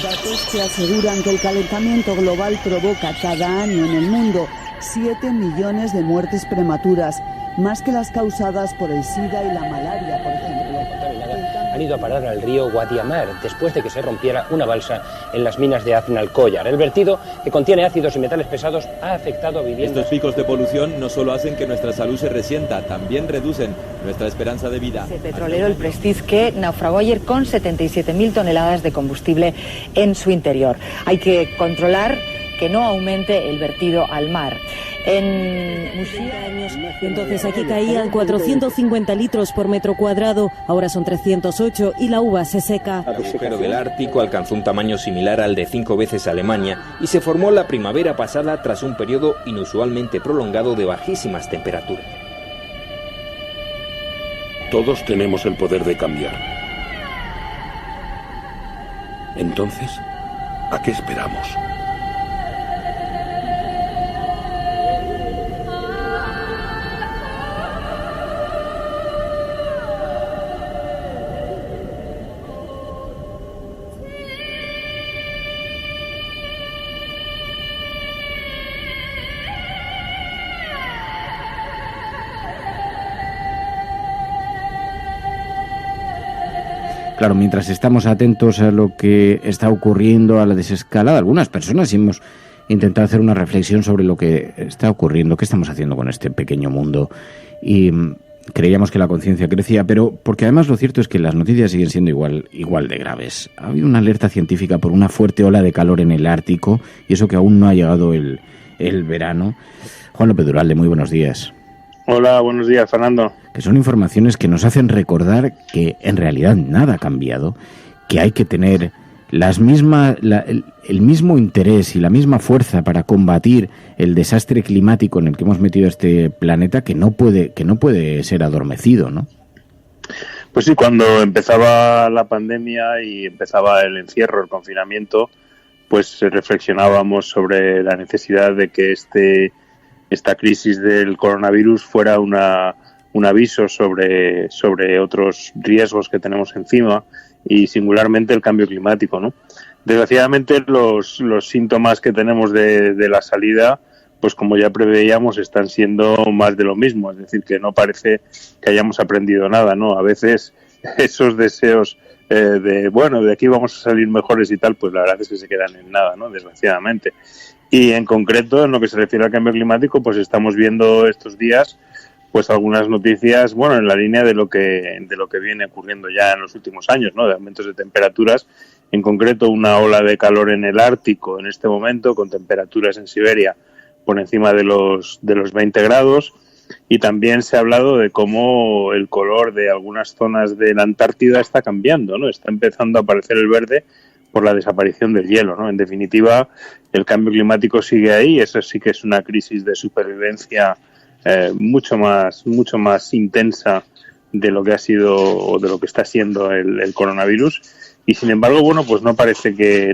Datos que aseguran que el calentamiento global provoca cada año en el mundo 7 millones de muertes prematuras, más que las causadas por el SIDA y la malaria, por ejemplo. Han ido a parar al río Guadiamar después de que se rompiera una balsa en las minas de Aznalcóllar. El vertido, que contiene ácidos y metales pesados, ha afectado a viviendas. Estos picos de polución no solo hacen que nuestra salud se resienta, también reducen nuestra esperanza de vida. El petrolero, el Prestige, que naufragó ayer con 77.000 toneladas de combustible en su interior. Hay que controlar que no aumente el vertido al mar. En años, entonces aquí caían 450 litros por metro cuadrado, ahora son 308 y la uva se seca. El agujero del Ártico alcanzó un tamaño similar al de 5 veces Alemania y se formó la primavera pasada tras un periodo inusualmente prolongado de bajísimas temperaturas. Todos tenemos el poder de cambiar. Entonces, ¿a qué esperamos? Claro, mientras estamos atentos a lo que está ocurriendo, a la desescalada, algunas personas hemos intentado hacer una reflexión sobre lo que está ocurriendo, qué estamos haciendo con este pequeño mundo. Y creíamos que la conciencia crecía, pero porque además lo cierto es que las noticias siguen siendo igual de graves. Ha habido una alerta científica por una fuerte ola de calor en el Ártico, y eso que aún no ha llegado el verano. Juan López Duralde, muy buenos días. Hola, buenos días, Fernando. Que son informaciones que nos hacen recordar que en realidad nada ha cambiado, que hay que tener el mismo interés y la misma fuerza para combatir el desastre climático en el que hemos metido este planeta, que no puede ser adormecido, ¿no? Pues sí, cuando empezaba la pandemia y empezaba el encierro, el confinamiento, pues reflexionábamos sobre la necesidad de que esta crisis del coronavirus fuera un aviso sobre otros riesgos que tenemos encima y singularmente el cambio climático, ¿no? Desgraciadamente los síntomas que tenemos de la salida, pues como ya preveíamos, están siendo más de lo mismo, es decir, que no parece que hayamos aprendido nada, ¿no? A veces esos deseos de aquí vamos a salir mejores y tal, pues la verdad es que se quedan en nada, ¿no? Desgraciadamente. Y en concreto, en lo que se refiere al cambio climático, pues estamos viendo estos días pues algunas noticias, bueno, en la línea de lo que viene ocurriendo ya en los últimos años, ¿no? De aumentos de temperaturas, en concreto una ola de calor en el Ártico en este momento, con temperaturas en Siberia por encima de los 20 grados, y también se ha hablado de cómo el color de algunas zonas de la Antártida está cambiando, ¿no? Está empezando a aparecer el verde por la desaparición del hielo, ¿no? En definitiva, el cambio climático sigue ahí, eso sí que es una crisis de supervivencia mucho más intensa de lo que ha sido o de lo que está siendo el coronavirus, y sin embargo, bueno, pues no parece que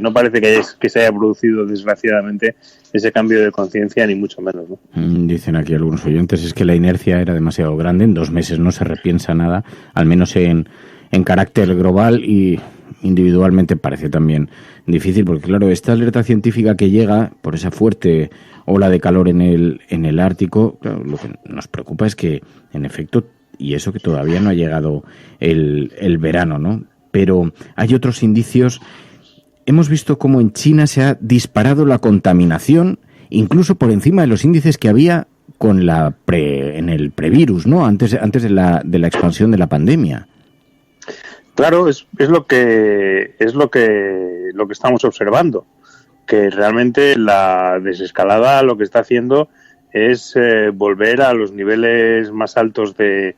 se haya producido desgraciadamente ese cambio de conciencia, ni mucho menos, ¿no? Dicen aquí algunos oyentes, es que la inercia era demasiado grande, en 2 meses no se repiensa nada, al menos en carácter global, y individualmente parece también difícil, porque claro, esta alerta científica que llega por esa fuerte ola de calor en el Ártico, claro, lo que nos preocupa es que, en efecto, y eso que todavía no ha llegado el verano, ¿no? Pero hay otros indicios. Hemos visto cómo en China se ha disparado la contaminación, incluso por encima de los índices que había en el previrus, ¿no? Antes de la expansión de la pandemia. Claro, es lo que estamos observando, que realmente la desescalada lo que está haciendo es volver a los niveles más altos de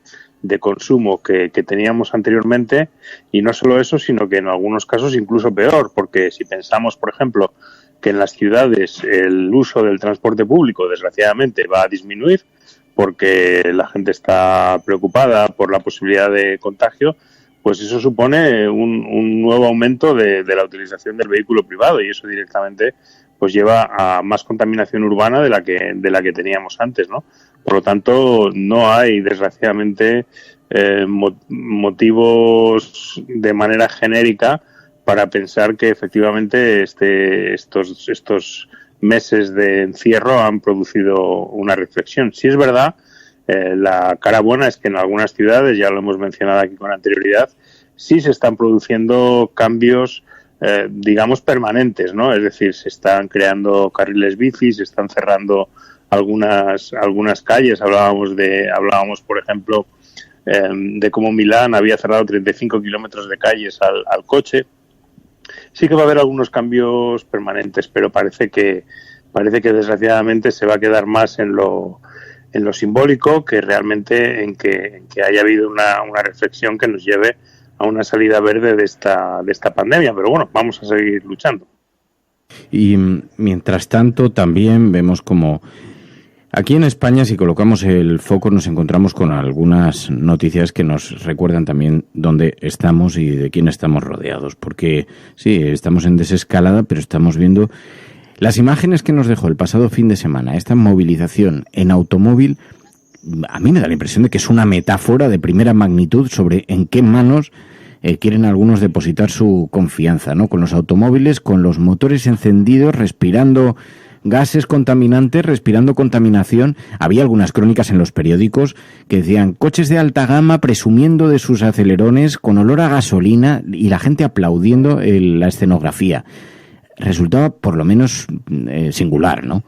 consumo que teníamos anteriormente, y no solo eso, sino que en algunos casos incluso peor, porque si pensamos, por ejemplo, que en las ciudades el uso del transporte público desgraciadamente va a disminuir porque la gente está preocupada por la posibilidad de contagio, pues eso supone un nuevo aumento de la utilización del vehículo privado, y eso directamente pues lleva a más contaminación urbana de la que teníamos antes, ¿no? Por lo tanto, no hay, desgraciadamente, motivos de manera genérica para pensar que efectivamente estos meses de encierro han producido una reflexión. Sí es verdad, la cara buena es que en algunas ciudades, ya lo hemos mencionado aquí con anterioridad, sí se están produciendo cambios, digamos, permanentes, ¿no? Es decir, se están creando carriles bici, se están cerrando algunas calles. Hablábamos, por ejemplo, de cómo Milán había cerrado 35 kilómetros de calles al coche. Sí que va a haber algunos cambios permanentes, pero parece que desgraciadamente se va a quedar más en lo simbólico que realmente en que haya habido una reflexión que nos lleve a una salida verde de esta pandemia. Pero bueno, vamos a seguir luchando. Y mientras tanto también vemos como aquí en España, si colocamos el foco, nos encontramos con algunas noticias que nos recuerdan también dónde estamos y de quién estamos rodeados. Porque sí, estamos en desescalada, pero estamos viendo las imágenes que nos dejó el pasado fin de semana, esta movilización en automóvil. A mí me da la impresión de que es una metáfora de primera magnitud sobre en qué manos quieren algunos depositar su confianza, ¿no? Con los automóviles, con los motores encendidos, respirando gases contaminantes, respirando contaminación. Había algunas crónicas en los periódicos que decían coches de alta gama presumiendo de sus acelerones con olor a gasolina y la gente aplaudiendo la escenografía. Resultaba por lo menos singular, ¿no?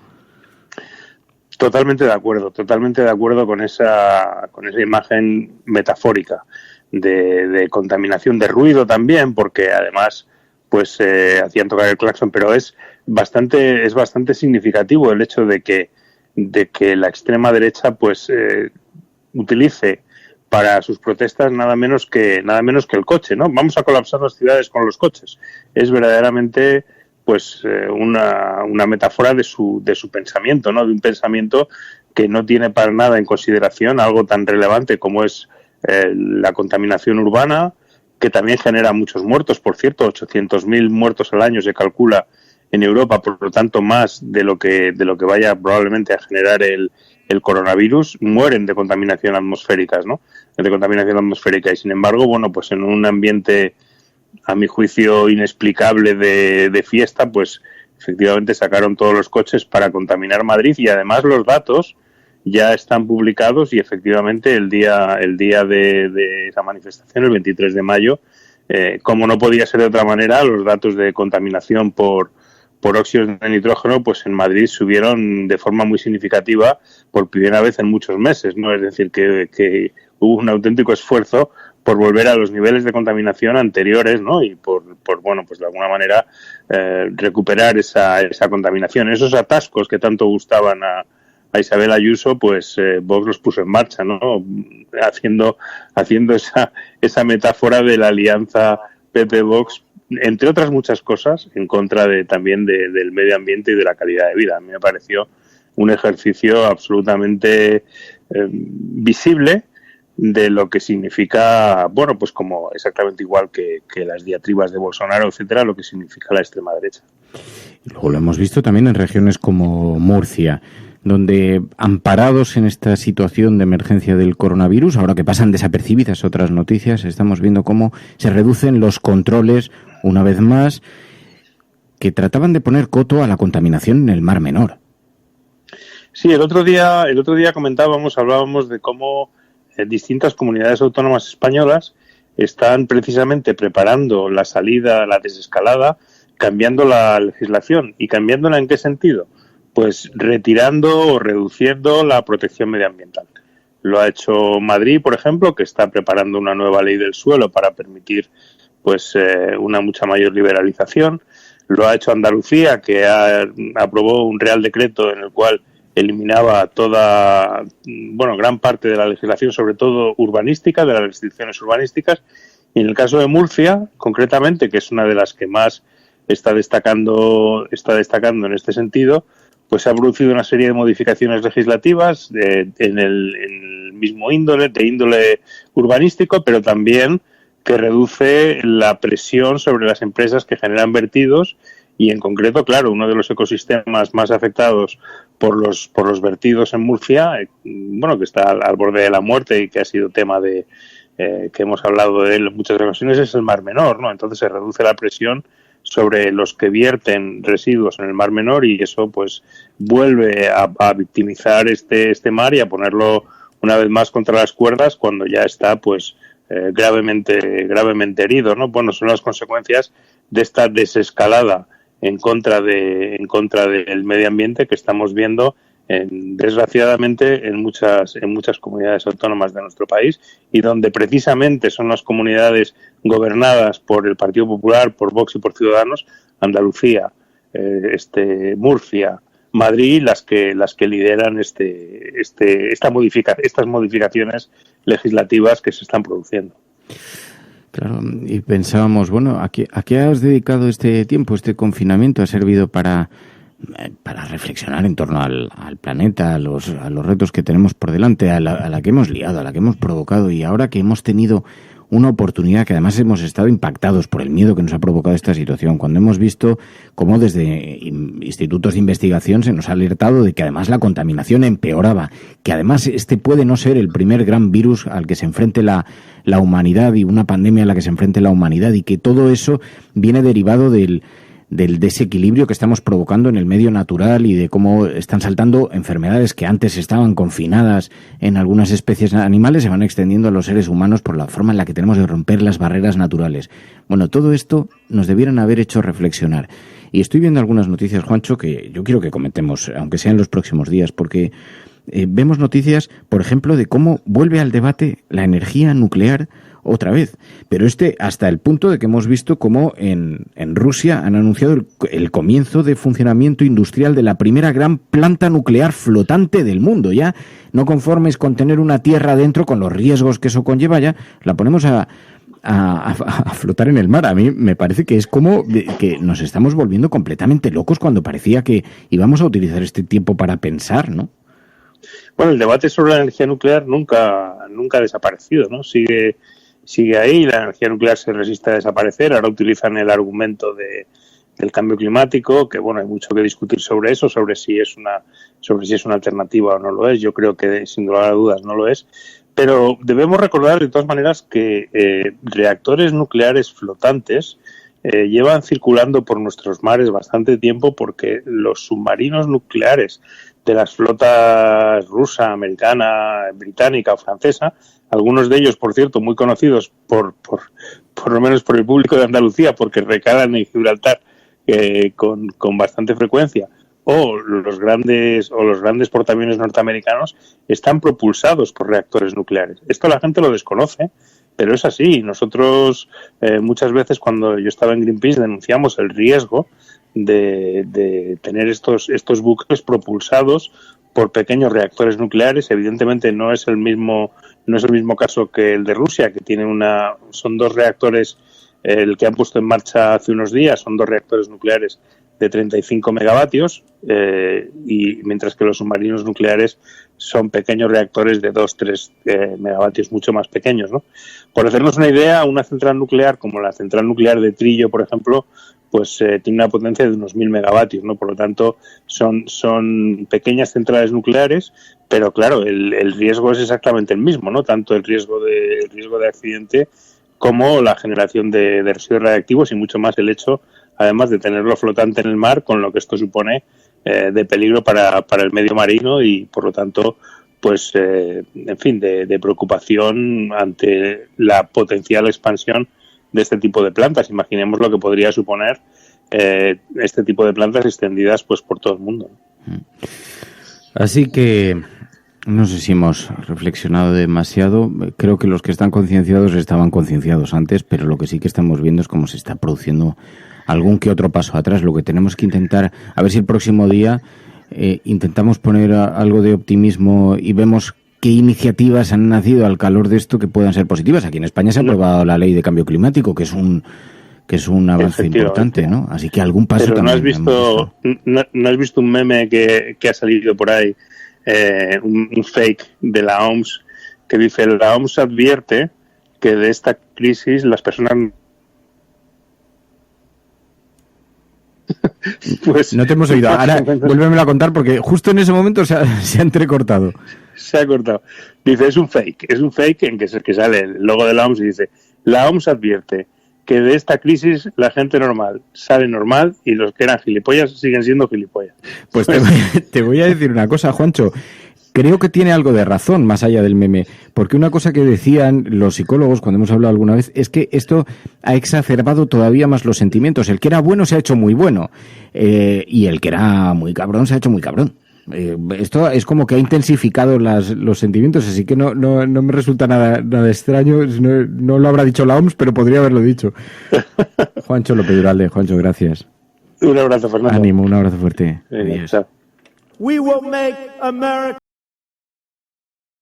Totalmente de acuerdo con esa imagen metafórica de contaminación, de ruido también, porque además pues hacían tocar el claxon, pero es bastante significativo el hecho de que la extrema derecha pues utilice para sus protestas nada menos que el coche, ¿no? Vamos a colapsar las ciudades con los coches. Es verdaderamente pues una metáfora de su pensamiento, ¿no? De un pensamiento que no tiene para nada en consideración algo tan relevante como es la contaminación urbana, que también genera muchos muertos. Por cierto, 800.000 muertos al año se calcula en Europa, por lo tanto más de lo que vaya probablemente a generar el coronavirus, mueren de contaminación atmosférica, ¿no? De contaminación atmosférica. Y sin embargo, bueno, pues en un ambiente, a mi juicio, inexplicable de fiesta, pues efectivamente sacaron todos los coches para contaminar Madrid, y además los datos ya están publicados, y efectivamente el día de esa manifestación, el 23 de mayo, como no podía ser de otra manera, los datos de contaminación por óxidos de nitrógeno, pues en Madrid subieron de forma muy significativa por primera vez en muchos meses, ¿no? Es decir, que hubo un auténtico esfuerzo por volver a los niveles de contaminación anteriores, ¿no? Y por bueno, pues de alguna manera recuperar esa contaminación. Esos atascos que tanto gustaban a Isabel Ayuso, pues Vox los puso en marcha, ¿no? Haciendo esa metáfora de la alianza PP-Vox, entre otras muchas cosas, en contra también del medio ambiente y de la calidad de vida. A mí me pareció un ejercicio absolutamente visible de lo que significa, bueno, pues como exactamente igual que las diatribas de Bolsonaro, etcétera, lo que significa la extrema derecha. Luego lo hemos visto también en regiones como Murcia, donde, amparados en esta situación de emergencia del coronavirus, ahora que pasan desapercibidas otras noticias, estamos viendo cómo se reducen los controles, una vez más, que trataban de poner coto a la contaminación en el Mar Menor. Sí, el otro día hablábamos de cómo distintas comunidades autónomas españolas están precisamente preparando la salida, la desescalada, cambiando la legislación. ¿Y cambiándola en qué sentido? Pues retirando o reduciendo la protección medioambiental. Lo ha hecho Madrid, por ejemplo, que está preparando una nueva ley del suelo para permitir pues una mucha mayor liberalización. Lo ha hecho Andalucía, que aprobó un Real Decreto en el cual eliminaba gran parte de la legislación, sobre todo urbanística, de las restricciones urbanísticas. Y en el caso de Murcia, concretamente, que es una de las que más está destacando en este sentido, pues se ha producido una serie de modificaciones legislativas en el mismo índole urbanístico, pero también que reduce la presión sobre las empresas que generan vertidos. Y en concreto, claro, uno de los ecosistemas más afectados por los vertidos en Murcia, que está al borde de la muerte y que ha sido tema de que hemos hablado de él en muchas ocasiones, es el Mar Menor, ¿no? Entonces se reduce la presión sobre los que vierten residuos en el Mar Menor y eso pues vuelve a victimizar este mar y a ponerlo una vez más contra las cuerdas cuando ya está pues gravemente herido, ¿no? Bueno, son las consecuencias de esta desescalada en contra del medio ambiente que estamos viendo desgraciadamente en muchas comunidades autónomas de nuestro país y donde precisamente son las comunidades gobernadas por el Partido Popular, por Vox y por Ciudadanos, Andalucía, Murcia, Madrid, las que lideran estas modificaciones legislativas que se están produciendo. Claro, y pensábamos, bueno, ¿a qué has dedicado este tiempo? Este confinamiento ha servido para reflexionar en torno al planeta, a los retos que tenemos por delante, a la que hemos liado, a la que hemos provocado, y ahora que hemos tenido una oportunidad, que además hemos estado impactados por el miedo que nos ha provocado esta situación, cuando hemos visto cómo desde institutos de investigación se nos ha alertado de que además la contaminación empeoraba, que además este puede no ser el primer gran virus al que se enfrente la humanidad y una pandemia a la que se enfrente la humanidad, y que todo eso viene derivado del desequilibrio que estamos provocando en el medio natural y de cómo están saltando enfermedades que antes estaban confinadas en algunas especies animales, se van extendiendo a los seres humanos por la forma en la que tenemos de romper las barreras naturales. Bueno, todo esto nos debieran haber hecho reflexionar. Y estoy viendo algunas noticias, Juancho, que yo quiero que comentemos, aunque sea en los próximos días, porque vemos noticias, por ejemplo, de cómo vuelve al debate la energía nuclear otra vez, pero hasta el punto de que hemos visto cómo en Rusia han anunciado el comienzo de funcionamiento industrial de la primera gran planta nuclear flotante del mundo. Ya no conformes con tener una tierra dentro, con los riesgos que eso conlleva, ya la ponemos a flotar en el mar. A mí me parece que es como que nos estamos volviendo completamente locos cuando parecía que íbamos a utilizar este tiempo para pensar, ¿no? Bueno, el debate sobre la energía nuclear nunca ha desaparecido, ¿no? Sigue ahí, la energía nuclear se resiste a desaparecer. Ahora utilizan el argumento del cambio climático, que bueno, hay mucho que discutir sobre eso, sobre si es una alternativa o no lo es. Yo creo que sin lugar a dudas no lo es. Pero debemos recordar de todas maneras que reactores nucleares flotantes llevan circulando por nuestros mares bastante tiempo, porque los submarinos nucleares de las flotas rusa, americana, británica o francesa, algunos de ellos, por cierto, muy conocidos por lo menos por el público de Andalucía, porque recalan en Gibraltar con bastante frecuencia, o los grandes portaaviones norteamericanos están propulsados por reactores nucleares. Esto la gente lo desconoce, pero es así. Nosotros muchas veces, cuando yo estaba en Greenpeace, denunciamos el riesgo de tener estos buques propulsados por pequeños reactores nucleares. Evidentemente no es el mismo caso que el de Rusia, que son dos reactores, el que han puesto en marcha hace unos días, son dos reactores nucleares de 35 megavatios, y mientras que los submarinos nucleares son pequeños reactores de 2-3 megavatios, mucho más pequeños, ¿no? Por hacernos una idea, una central nuclear como la central nuclear de Trillo, por ejemplo, pues tiene una potencia de unos 1000 megavatios, ¿no? Por lo tanto, son pequeñas centrales nucleares, pero claro, el riesgo es exactamente el mismo, ¿no? Tanto el riesgo de accidente como la generación de residuos radiactivos, y mucho más el hecho, además, de tenerlo flotante en el mar, con lo que esto supone de peligro para el medio marino y, por lo tanto, pues, en fin, de preocupación ante la potencial expansión de este tipo de plantas. Imaginemos lo que podría suponer este tipo de plantas extendidas pues por todo el mundo. Así que no sé si hemos reflexionado demasiado. Creo que los que están concienciados estaban concienciados antes, pero lo que sí que estamos viendo es cómo se está produciendo algún que otro paso atrás. Lo que tenemos que intentar, a ver si el próximo día intentamos poner algo de optimismo y vemos qué iniciativas han nacido al calor de esto que puedan ser positivas. Aquí en España se ha aprobado la ley de cambio climático, que es un avance importante, ¿no? Así que algún paso. Pero también. ¿No has visto un meme que ha salido por ahí, un fake de la OMS, que dice: la OMS advierte que de esta crisis las personas... Pues no te hemos oído. Ahora vuélvemelo a contar, porque justo en ese momento se ha entrecortado. Se ha cortado. Dice, es un fake en que sale el logo de la OMS y dice, la OMS advierte que de esta crisis la gente normal sale normal y los que eran gilipollas siguen siendo gilipollas. Pues te voy a decir una cosa, Juancho. Creo que tiene algo de razón, más allá del meme, porque una cosa que decían los psicólogos cuando hemos hablado alguna vez es que esto ha exacerbado todavía más los sentimientos. El que era bueno se ha hecho muy bueno y el que era muy cabrón se ha hecho muy cabrón. Esto es como que ha intensificado los sentimientos, así que no me resulta nada extraño. No lo habrá dicho la OMS, pero podría haberlo dicho. Juancho López Duralde. Juancho, gracias. Un abrazo, Fernando. Ánimo, un abrazo fuerte. Chao. We will make America